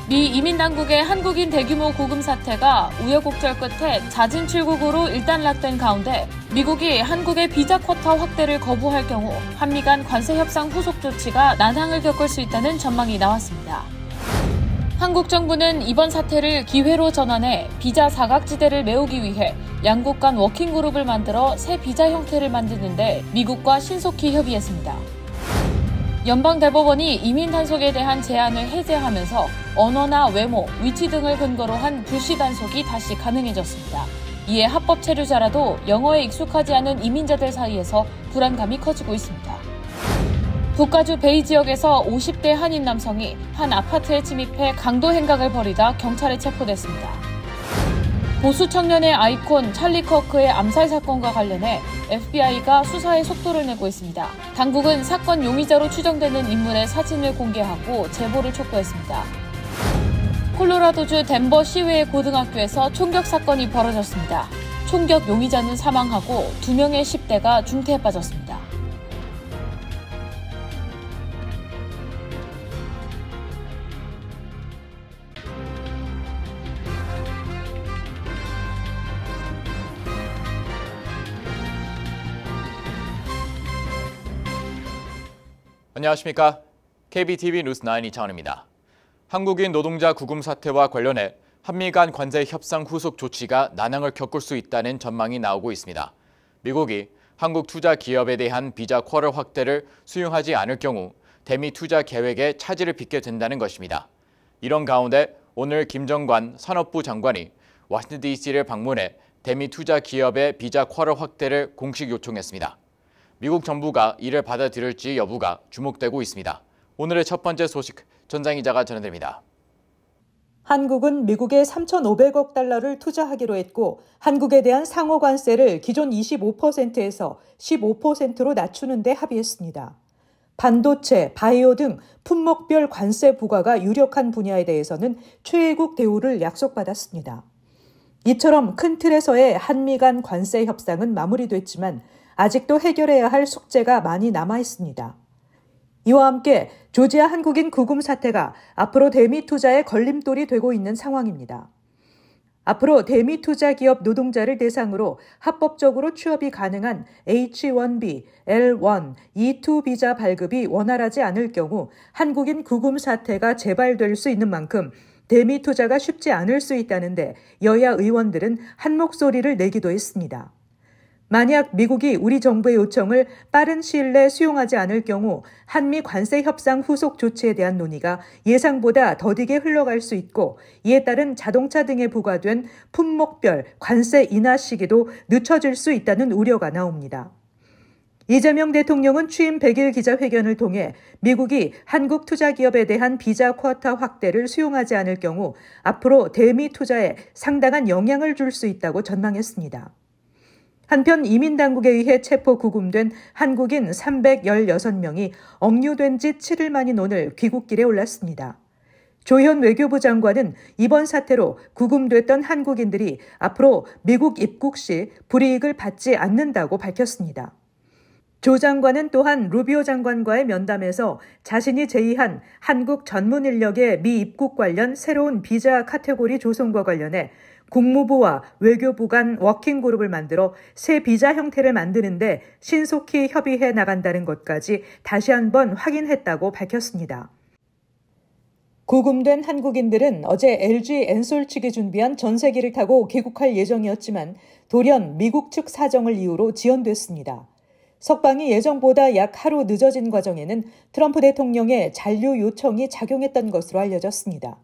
미 이민당국의 한국인 대규모 구금 사태가 우여곡절 끝에 잦은 출국으로 일단락된 가운데 미국이 한국의 비자 쿼터 확대를 거부할 경우 한미 간 관세 협상 후속 조치가 난항을 겪을 수 있다는 전망이 나왔습니다. 한국 정부는 이번 사태를 기회로 전환해 비자 사각지대를 메우기 위해 양국 간 워킹그룹을 만들어 새 비자 형태를 만드는 데 미국과 신속히 협의했습니다. 연방대법원이 이민 단속에 대한 제한을 해제하면서 언어나 외모, 위치 등을 근거로 한 불시 단속이 다시 가능해졌습니다. 이에 합법 체류자라도 영어에 익숙하지 않은 이민자들 사이에서 불안감이 커지고 있습니다. 북가주 베이 지역에서 50대 한인 남성이 한 아파트에 침입해 강도 행각을 벌이다 경찰에 체포됐습니다. 보수 청년의 아이콘 찰리 커크의 암살 사건과 관련해 FBI가 수사에 속도를 내고 있습니다. 당국은 사건 용의자로 추정되는 인물의 사진을 공개하고 제보를 촉구했습니다. 콜로라도주 덴버 시외의 고등학교에서 총격 사건이 벌어졌습니다. 총격 용의자는 사망하고 2명의 10대가 중태에 빠졌습니다. 안녕하십니까. KBTV 뉴스9 이창원입니다. 한국인 노동자 구금 사태와 관련해 한미 간 관세 협상 후속 조치가 난항을 겪을 수 있다는 전망이 나오고 있습니다. 미국이 한국 투자 기업에 대한 비자 쿼터 확대를 수용하지 않을 경우 대미 투자 계획에 차질을 빚게 된다는 것입니다. 이런 가운데 오늘 김정관 산업부 장관이 워싱턴 DC를 방문해 대미 투자 기업의 비자 쿼터 확대를 공식 요청했습니다. 미국 정부가 이를 받아들일지 여부가 주목되고 있습니다. 오늘의 첫 번째 소식 전장 기자가 전해드립니다. 한국은 미국에 3,500억 달러를 투자하기로 했고 한국에 대한 상호 관세를 기존 25%에서 15%로 낮추는 데 합의했습니다. 반도체, 바이오 등 품목별 관세 부과가 유력한 분야에 대해서는 최애국 대우를 약속받았습니다. 이처럼 큰 틀에서의 한미 간 관세 협상은 마무리됐지만 아직도 해결해야 할 숙제가 많이 남아 있습니다. 이와 함께 조지아 한국인 구금 사태가 앞으로 대미 투자에 걸림돌이 되고 있는 상황입니다. 앞으로 대미 투자 기업 노동자를 대상으로 합법적으로 취업이 가능한 H-1B, L-1, E-2 비자 발급이 원활하지 않을 경우 한국인 구금 사태가 재발될 수 있는 만큼 대미 투자가 쉽지 않을 수 있다는데 여야 의원들은 한 목소리를 내기도 했습니다. 만약 미국이 우리 정부의 요청을 빠른 시일 내 수용하지 않을 경우 한미 관세 협상 후속 조치에 대한 논의가 예상보다 더디게 흘러갈 수 있고 이에 따른 자동차 등에 부과된 품목별 관세 인하 시기도 늦춰질 수 있다는 우려가 나옵니다. 이재명 대통령은 취임 100일 기자회견을 통해 미국이 한국 투자기업에 대한 비자 쿼터 확대를 수용하지 않을 경우 앞으로 대미 투자에 상당한 영향을 줄 수 있다고 전망했습니다. 한편 이민당국에 의해 체포 구금된 한국인 316명이 억류된 지 7일 만인 오늘 귀국길에 올랐습니다. 조현 외교부 장관은 이번 사태로 구금됐던 한국인들이 앞으로 미국 입국 시 불이익을 받지 않는다고 밝혔습니다. 조 장관은 또한 루비오 장관과의 면담에서 자신이 제의한 한국 전문 인력의 미입국 관련 새로운 비자 카테고리 조성과 관련해 국무부와 외교부 간 워킹그룹을 만들어 새 비자 형태를 만드는데 신속히 협의해 나간다는 것까지 다시 한번 확인했다고 밝혔습니다. 구금된 한국인들은 어제 LG 엔솔 측이 준비한 전세기를 타고 귀국할 예정이었지만 돌연 미국 측 사정을 이유로 지연됐습니다. 석방이 예정보다 약 하루 늦어진 과정에는 트럼프 대통령의 잔류 요청이 작용했던 것으로 알려졌습니다.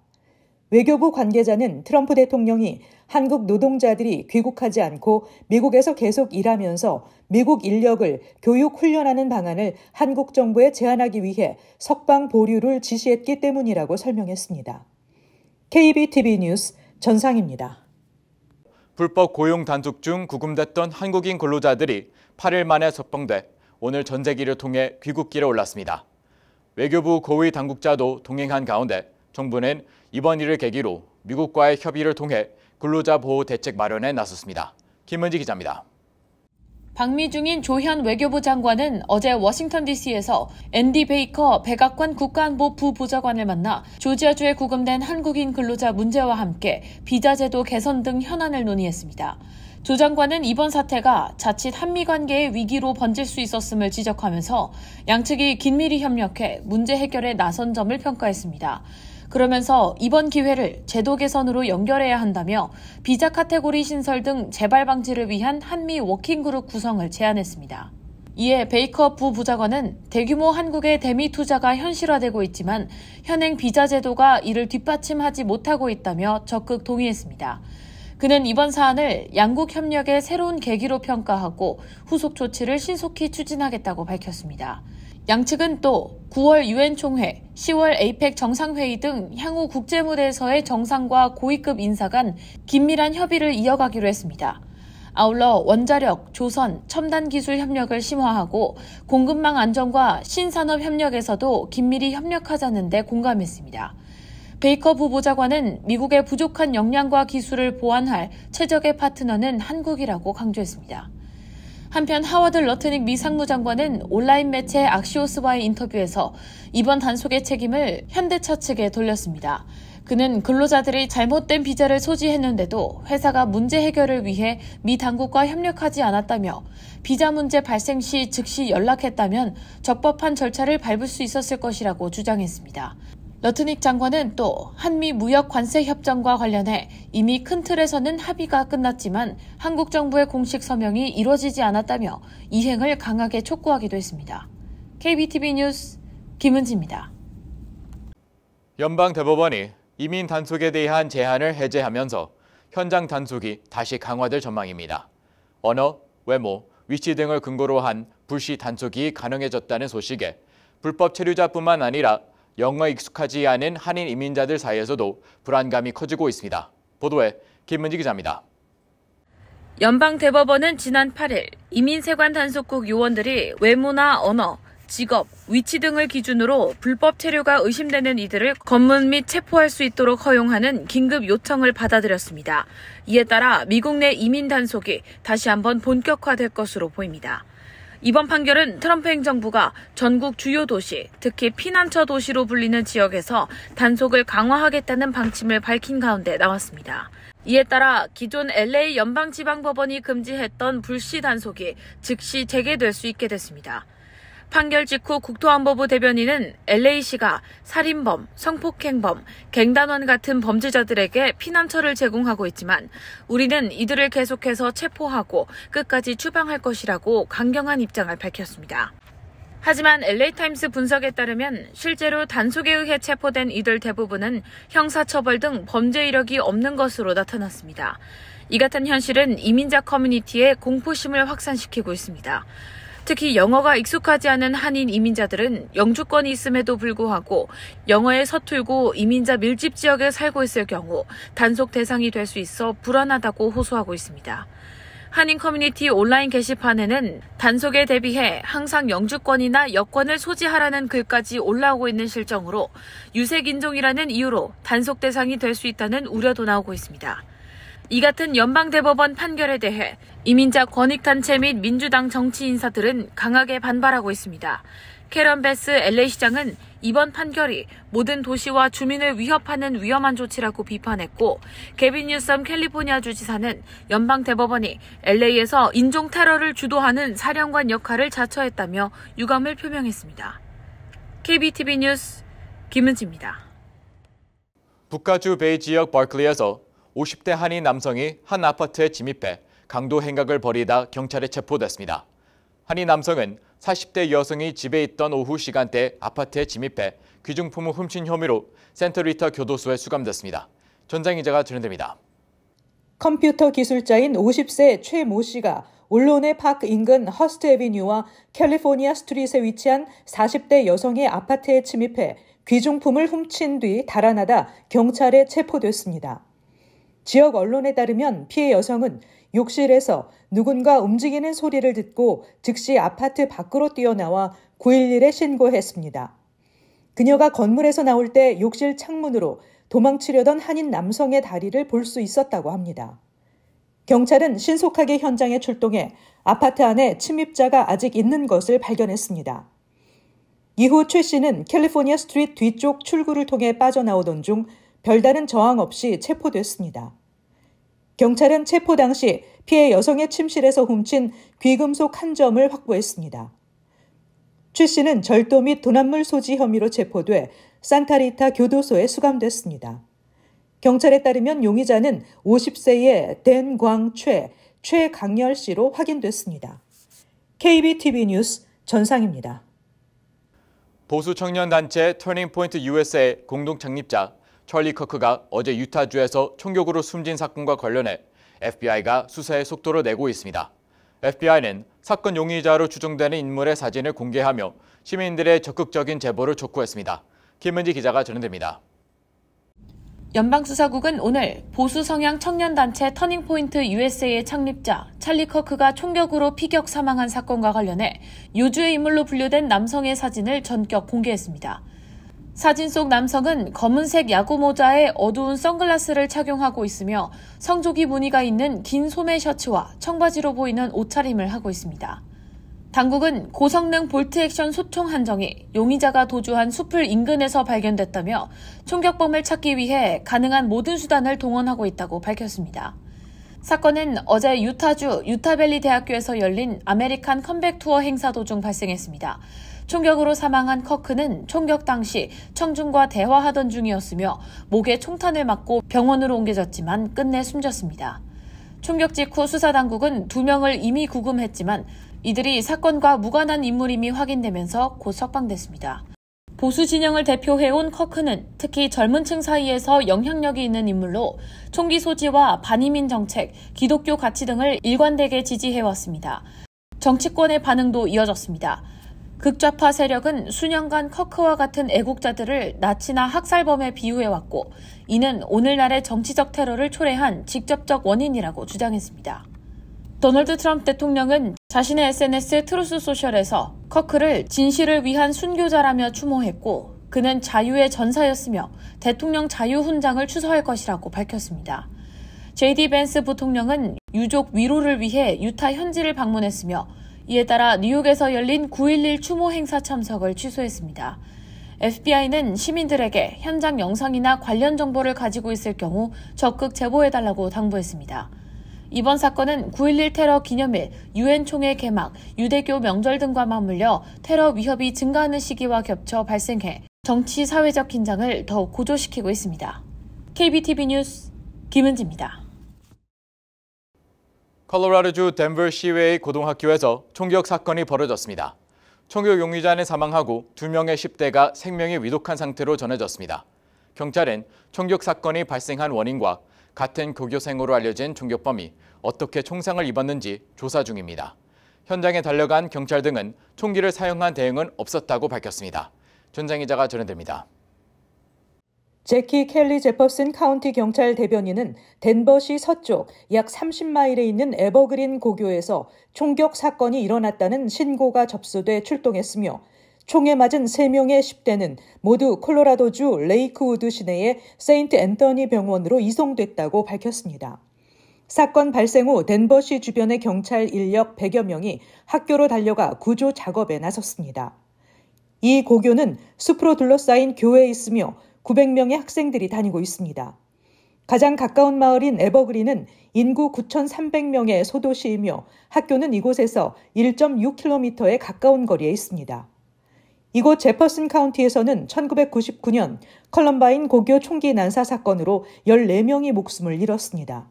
외교부 관계자는 트럼프 대통령이 한국 노동자들이 귀국하지 않고 미국에서 계속 일하면서 미국 인력을 교육 훈련하는 방안을 한국 정부에 제안하기 위해 석방 보류를 지시했기 때문이라고 설명했습니다. KBTV 뉴스 전상입니다. 불법 고용 단속 중 구금됐던 한국인 근로자들이 8일 만에 석방돼 오늘 전세기를 통해 귀국길에 올랐습니다. 외교부 고위 당국자도 동행한 가운데 정부는 이번 일을 계기로 미국과의 협의를 통해 근로자 보호 대책 마련에 나섰습니다. 김은지 기자입니다. 방미 중인 조현 외교부 장관은 어제 워싱턴 DC에서 앤디 베이커 백악관 국가안보 부보좌관을 만나 조지아주에 구금된 한국인 근로자 문제와 함께 비자 제도 개선 등 현안을 논의했습니다. 조 장관은 이번 사태가 자칫 한미 관계의 위기로 번질 수 있었음을 지적하면서 양측이 긴밀히 협력해 문제 해결에 나선 점을 평가했습니다. 그러면서 이번 기회를 제도 개선으로 연결해야 한다며 비자 카테고리 신설 등 재발 방지를 위한 한미 워킹그룹 구성을 제안했습니다. 이에 베이커 부부장관은 대규모 한국의 대미 투자가 현실화되고 있지만 현행 비자 제도가 이를 뒷받침하지 못하고 있다며 적극 동의했습니다. 그는 이번 사안을 양국 협력의 새로운 계기로 평가하고 후속 조치를 신속히 추진하겠다고 밝혔습니다. 양측은 또 9월 유엔 총회, 10월 에이펙 정상회의 등 향후 국제무대에서의 정상과 고위급 인사 간 긴밀한 협의를 이어가기로 했습니다. 아울러 원자력, 조선, 첨단기술 협력을 심화하고 공급망 안정과 신산업 협력에서도 긴밀히 협력하자는 데 공감했습니다. 베이커 부보좌관은 미국의 부족한 역량과 기술을 보완할 최적의 파트너는 한국이라고 강조했습니다. 한편 하워드 러트닉 미 상무장관은 온라인 매체 악시오스와의 인터뷰에서 이번 단속의 책임을 현대차 측에 돌렸습니다. 그는 근로자들이 잘못된 비자를 소지했는데도 회사가 문제 해결을 위해 미 당국과 협력하지 않았다며 비자 문제 발생 시 즉시 연락했다면 적법한 절차를 밟을 수 있었을 것이라고 주장했습니다. 러트닉 장관은 또 한미 무역 관세 협정과 관련해 이미 큰 틀에서는 합의가 끝났지만 한국 정부의 공식 서명이 이루어지지 않았다며 이행을 강하게 촉구하기도 했습니다. KBTV 뉴스 김은지입니다. 연방대법원이 이민 단속에 대한 제한을 해제하면서 현장 단속이 다시 강화될 전망입니다. 언어, 외모, 위치 등을 근거로 한 불시 단속이 가능해졌다는 소식에 불법 체류자뿐만 아니라 영어에 익숙하지 않은 한인 이민자들 사이에서도 불안감이 커지고 있습니다. 보도에 김은지 기자입니다. 연방대법원은 지난 8일 이민세관 단속국 요원들이 외모나 언어, 직업, 위치 등을 기준으로 불법 체류가 의심되는 이들을 검문 및 체포할 수 있도록 허용하는 긴급 요청을 받아들였습니다. 이에 따라 미국 내 이민 단속이 다시 한번 본격화될 것으로 보입니다. 이번 판결은 트럼프 행정부가 전국 주요 도시, 특히 피난처 도시로 불리는 지역에서 단속을 강화하겠다는 방침을 밝힌 가운데 나왔습니다. 이에 따라 기존 LA 연방지방법원이 금지했던 불시 단속이 즉시 재개될 수 있게 됐습니다. 판결 직후 국토안보부 대변인은 LA시가 살인범, 성폭행범, 갱단원 같은 범죄자들에게 피난처를 제공하고 있지만 우리는 이들을 계속해서 체포하고 끝까지 추방할 것이라고 강경한 입장을 밝혔습니다. 하지만 LA타임스 분석에 따르면 실제로 단속에 의해 체포된 이들 대부분은 형사처벌 등 범죄 이력이 없는 것으로 나타났습니다. 이 같은 현실은 이민자 커뮤니티의 공포심을 확산시키고 있습니다. 특히 영어가 익숙하지 않은 한인 이민자들은 영주권이 있음에도 불구하고 영어에 서툴고 이민자 밀집 지역에 살고 있을 경우 단속 대상이 될 수 있어 불안하다고 호소하고 있습니다. 한인 커뮤니티 온라인 게시판에는 단속에 대비해 항상 영주권이나 여권을 소지하라는 글까지 올라오고 있는 실정으로 유색인종이라는 이유로 단속 대상이 될 수 있다는 우려도 나오고 있습니다. 이 같은 연방대법원 판결에 대해 이민자 권익단체 및 민주당 정치 인사들은 강하게 반발하고 있습니다. 캐런 베스 LA시장은 이번 판결이 모든 도시와 주민을 위협하는 위험한 조치라고 비판했고 게빈 뉴섬 캘리포니아 주지사는 연방대법원이 LA에서 인종 테러를 주도하는 사령관 역할을 자처했다며 유감을 표명했습니다. KBTV 뉴스 김은지입니다. 북가주 베이 지역 버클리에서 50대 한인 남성이 한 아파트에 침입해 강도 행각을 벌이다 경찰에 체포됐습니다. 한인 남성은 40대 여성이 집에 있던 오후 시간대 아파트에 침입해 귀중품을 훔친 혐의로 센터리터 교도소에 수감됐습니다. 전장 기자가 진행됩니다. 컴퓨터 기술자인 50세 최 모 씨가 올로네 파크 인근 허스트 애비뉴와 캘리포니아 스트릿에 위치한 40대 여성의 아파트에 침입해 귀중품을 훔친 뒤 달아나다 경찰에 체포됐습니다. 지역 언론에 따르면 피해 여성은 욕실에서 누군가 움직이는 소리를 듣고 즉시 아파트 밖으로 뛰어나와 911에 신고했습니다. 그녀가 건물에서 나올 때 욕실 창문으로 도망치려던 한인 남성의 다리를 볼 수 있었다고 합니다. 경찰은 신속하게 현장에 출동해 아파트 안에 침입자가 아직 있는 것을 발견했습니다. 이후 최 씨는 캘리포니아 스트리트 뒤쪽 출구를 통해 빠져나오던 중 별다른 저항 없이 체포됐습니다. 경찰은 체포 당시 피해 여성의 침실에서 훔친 귀금속 한 점을 확보했습니다. 최 씨는 절도 및 도난물 소지 혐의로 체포돼 산타리타 교도소에 수감됐습니다. 경찰에 따르면 용의자는 50세의 최강열 씨로 확인됐습니다. KBTV 뉴스 전상입니다. 보수 청년 단체 터닝 포인트 USA 공동 창립자 찰리 커크가 어제 유타주에서 총격으로 숨진 사건과 관련해 FBI가 수사에 속도를 내고 있습니다. FBI는 사건 용의자로 추정되는 인물의 사진을 공개하며 시민들의 적극적인 제보를 촉구했습니다. 김은지 기자가 전해드립니다. 연방수사국은 오늘 보수 성향 청년단체 터닝포인트 USA의 창립자 찰리 커크가 총격으로 피격 사망한 사건과 관련해 요주의 인물로 분류된 남성의 사진을 전격 공개했습니다. 사진 속 남성은 검은색 야구 모자에 어두운 선글라스를 착용하고 있으며 성조기 무늬가 있는 긴 소매 셔츠와 청바지로 보이는 옷차림을 하고 있습니다. 당국은 고성능 볼트 액션 소총 한 정이 용의자가 도주한 숲을 인근에서 발견됐다며 총격범을 찾기 위해 가능한 모든 수단을 동원하고 있다고 밝혔습니다. 사건은 어제 유타주 유타밸리 대학교에서 열린 아메리칸 컴백 투어 행사 도중 발생했습니다. 총격으로 사망한 커크는 총격 당시 청중과 대화하던 중이었으며 목에 총탄을 맞고 병원으로 옮겨졌지만 끝내 숨졌습니다. 총격 직후 수사당국은 2명을 이미 구금했지만 이들이 사건과 무관한 인물임이 확인되면서 곧 석방됐습니다. 보수 진영을 대표해온 커크는 특히 젊은 층 사이에서 영향력이 있는 인물로 총기 소지와 반이민 정책, 기독교 가치 등을 일관되게 지지해왔습니다. 정치권의 반응도 이어졌습니다. 극좌파 세력은 수년간 커크와 같은 애국자들을 나치나 학살범에 비유해왔고 이는 오늘날의 정치적 테러를 초래한 직접적 원인이라고 주장했습니다. 도널드 트럼프 대통령은 자신의 SNS 트루스 소셜에서 커크를 진실을 위한 순교자라며 추모했고 그는 자유의 전사였으며 대통령 자유훈장을 추서할 것이라고 밝혔습니다. JD 벤스 부통령은 유족 위로를 위해 유타 현지를 방문했으며 이에 따라 뉴욕에서 열린 9.11 추모 행사 참석을 취소했습니다. FBI는 시민들에게 현장 영상이나 관련 정보를 가지고 있을 경우 적극 제보해달라고 당부했습니다. 이번 사건은 9.11 테러 기념일, UN 총회 개막, 유대교 명절 등과 맞물려 테러 위협이 증가하는 시기와 겹쳐 발생해 정치 사회적 긴장을 더욱 고조시키고 있습니다. KBTV 뉴스 김은지입니다. 콜로라도주 덴버 시외의 고등학교에서 총격 사건이 벌어졌습니다. 총격 용의자는 사망하고 2명의 10대가 생명이 위독한 상태로 전해졌습니다. 경찰은 총격 사건이 발생한 원인과 같은 고교생으로 알려진 총격범이 어떻게 총상을 입었는지 조사 중입니다. 현장에 달려간 경찰 등은 총기를 사용한 대응은 없었다고 밝혔습니다. 전장 기자가 전해드립니다. 제키 켈리 제퍼슨 카운티 경찰 대변인은 덴버시 서쪽 약 30마일에 있는 에버그린 고교에서 총격 사건이 일어났다는 신고가 접수돼 출동했으며 총에 맞은 3명의 10대는 모두 콜로라도주 레이크우드 시내의 세인트 앤서니 병원으로 이송됐다고 밝혔습니다. 사건 발생 후 덴버시 주변의 경찰 인력 100여 명이 학교로 달려가 구조 작업에 나섰습니다. 이 고교는 숲으로 둘러싸인 교회에 있으며 900명의 학생들이 다니고 있습니다. 가장 가까운 마을인 에버그린은 인구 9,300명의 소도시이며 학교는 이곳에서 1.6km에 가까운 거리에 있습니다. 이곳 제퍼슨 카운티에서는 1999년 컬럼바인 고교 총기 난사 사건으로 14명이 목숨을 잃었습니다.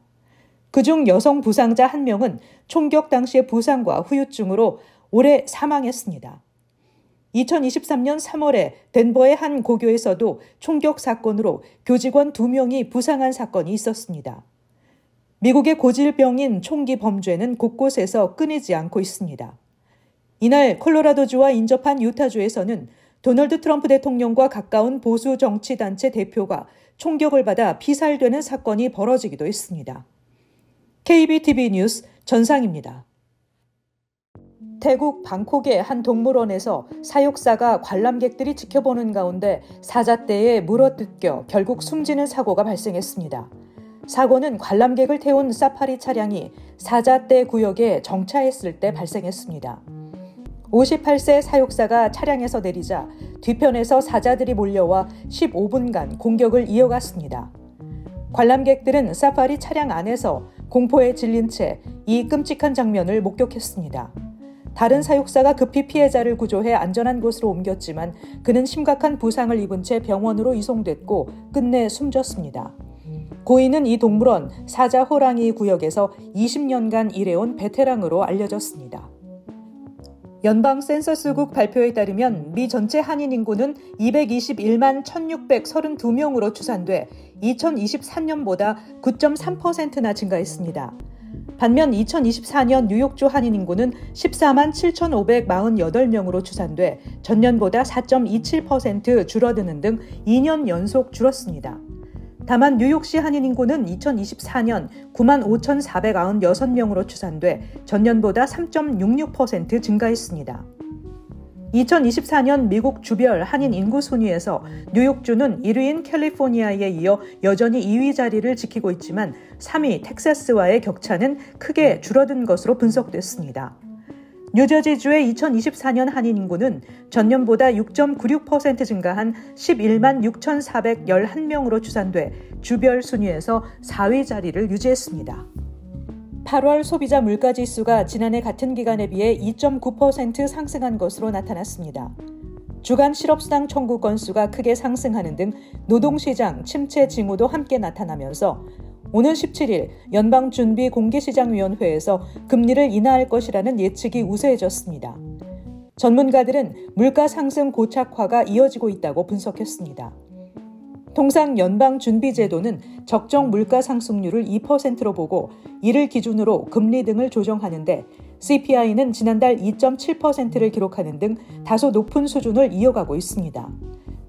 그중 여성 부상자 1명은 총격 당시의 부상과 후유증으로 올해 사망했습니다. 2023년 3월에 덴버의 한 고교에서도 총격 사건으로 교직원 2명이 부상한 사건이 있었습니다. 미국의 고질병인 총기 범죄는 곳곳에서 끊이지 않고 있습니다. 이날 콜로라도주와 인접한 유타주에서는 도널드 트럼프 대통령과 가까운 보수 정치단체 대표가 총격을 받아 피살되는 사건이 벌어지기도 했습니다. KBTV 뉴스 전상입니다. 태국 방콕의 한 동물원에서 사육사가 관람객들이 지켜보는 가운데 사자떼에 물어뜯겨 결국 숨지는 사고가 발생했습니다. 사고는 관람객을 태운 사파리 차량이 사자떼 구역에 정차했을 때 발생했습니다. 58세 사육사가 차량에서 내리자 뒤편에서 사자들이 몰려와 15분간 공격을 이어갔습니다. 관람객들은 사파리 차량 안에서 공포에 질린 채 이 끔찍한 장면을 목격했습니다. 다른 사육사가 급히 피해자를 구조해 안전한 곳으로 옮겼지만 그는 심각한 부상을 입은 채 병원으로 이송됐고 끝내 숨졌습니다. 고인은 이 동물원 사자 호랑이 구역에서 20년간 일해온 베테랑으로 알려졌습니다. 연방 센서스국 발표에 따르면 미 전체 한인 인구는 221만 1,632명으로 추산돼 2023년보다 9.3%나 증가했습니다. 반면 2024년 뉴욕주 한인 인구는 14만 7,548명으로 추산돼 전년보다 4.27% 줄어드는 등 2년 연속 줄었습니다. 다만 뉴욕시 한인 인구는 2024년 9만 5,496명으로 추산돼 전년보다 3.66% 증가했습니다. 2024년 미국 주별 한인 인구 순위에서 뉴욕주는 1위인 캘리포니아에 이어 여전히 2위 자리를 지키고 있지만 3위 텍사스와의 격차는 크게 줄어든 것으로 분석됐습니다. 뉴저지주의 2024년 한인 인구는 전년보다 6.96% 증가한 11만 6,411명으로 추산돼 주별 순위에서 4위 자리를 유지했습니다. 8월 소비자 물가지수가 지난해 같은 기간에 비해 2.9% 상승한 것으로 나타났습니다. 주간 실업수당 청구 건수가 크게 상승하는 등 노동시장 침체 징후도 함께 나타나면서 오는 17일 연방준비공개시장위원회에서 금리를 인하할 것이라는 예측이 우세해졌습니다. 전문가들은 물가 상승 고착화가 이어지고 있다고 분석했습니다. 통상 연방준비제도는 적정 물가 상승률을 2%로 보고 이를 기준으로 금리 등을 조정하는데 CPI는 지난달 2.7%를 기록하는 등 다소 높은 수준을 이어가고 있습니다.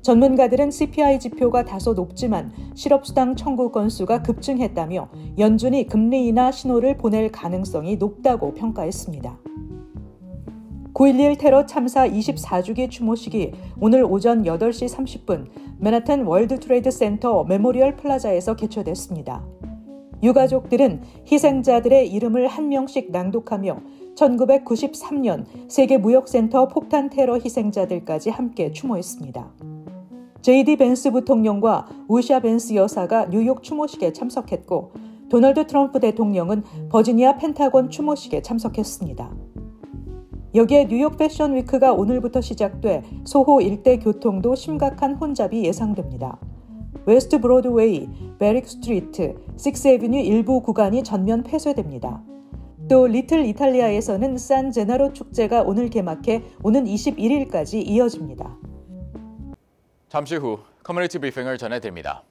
전문가들은 CPI 지표가 다소 높지만 실업수당 청구 건수가 급증했다며 연준이 금리 인하 신호를 보낼 가능성이 높다고 평가했습니다. 9.11 테러 참사 24주기 추모식이 오늘 오전 8시 30분 맨하탄 월드 트레이드 센터 메모리얼 플라자에서 개최됐습니다. 유가족들은 희생자들의 이름을 한 명씩 낭독하며 1993년 세계무역센터 폭탄 테러 희생자들까지 함께 추모했습니다. J.D. 벤스 부통령과 우샤 벤스 여사가 뉴욕 추모식에 참석했고 도널드 트럼프 대통령은 버지니아 펜타곤 추모식에 참석했습니다. 여기에 뉴욕 패션 위크가 오늘부터 시작돼 소호 일대 교통도 심각한 혼잡이 예상됩니다. 웨스트 브로드웨이, 베릭 스트리트, 6에비뉴 일부 구간이 전면 폐쇄됩니다. 또 리틀 이탈리아에서는 산 제나로 축제가 오늘 개막해 오는 21일까지 이어집니다. 잠시 후 커뮤니티 브리핑을 전해드립니다.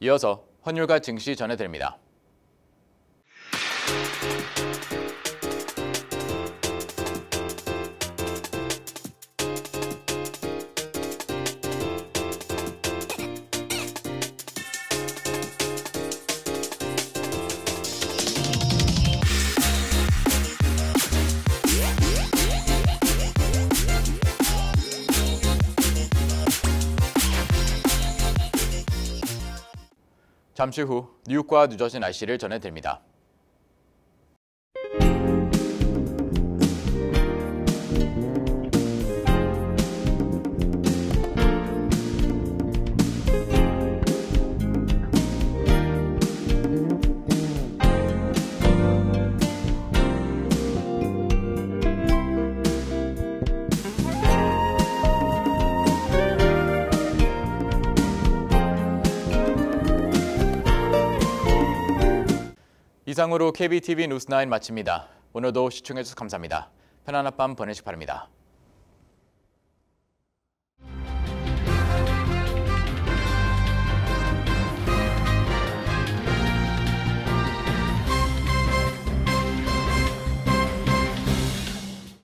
이어서 환율과 증시 전해드립니다. 잠시 후 뉴욕과 뉴저지 날씨를 전해드립니다. 이상으로 KBTV 뉴스9 마칩니다. 오늘도 시청해주셔서 감사합니다. 편안한 밤 보내시기 바랍니다.